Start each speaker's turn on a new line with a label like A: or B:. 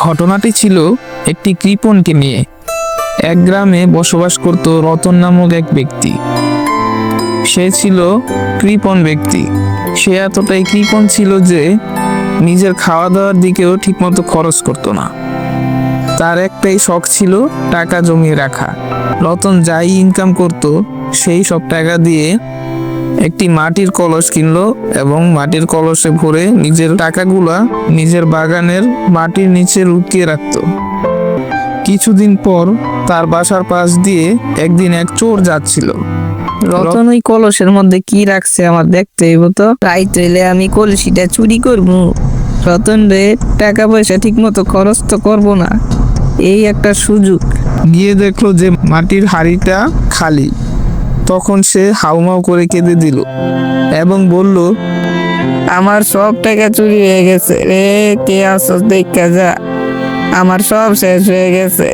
A: ঘটনাটি ছিল একটি কৃপণকে নিয়ে। এক গ্রামে বসবাস করত রতন নামক এক ব্যক্তি। সে ছিল কৃপণ ব্যক্তি। সে এতটাই কৃপণ ছিল যে নিজের খাওয়া দাওয়ার দিকেও ঠিকমতো খরচ করতো না। তার একটাই শখ ছিল টাকা জমিয়ে রাখা। রতন যাই ইনকাম করত সেই সব টাকা দিয়ে একটি মাটির কলস কিনলো এবং মাটির কলসে ভরে নিজের টাকাগুলা নিজের বাগানের মাটির নিচে লুকিয়ে রাখত। কিছুদিন পর তার বাসার পাশ দিয়ে একদিন এক চোর যাচ্ছিল।
B: রতন ওই কলসের মধ্যে কি রাখছে আমার দেখতে হইব তো। রাইত হইলে আমি কলসিটা চুরি করবো। রতন রে টাকা পয়সা ঠিক মতো খরচ তো করবো না, এই একটা সুযোগ।
A: গিয়ে দেখলো যে মাটির হাঁড়িটা খালি। তখন সে হাউমাউ করে কেঁদে দিল এবং বলল,
B: আমার সব টাকা চুরি হয়ে গেছে রে, কে আসছ দেখা যা, আমার সব শেষ হয়ে গেছে।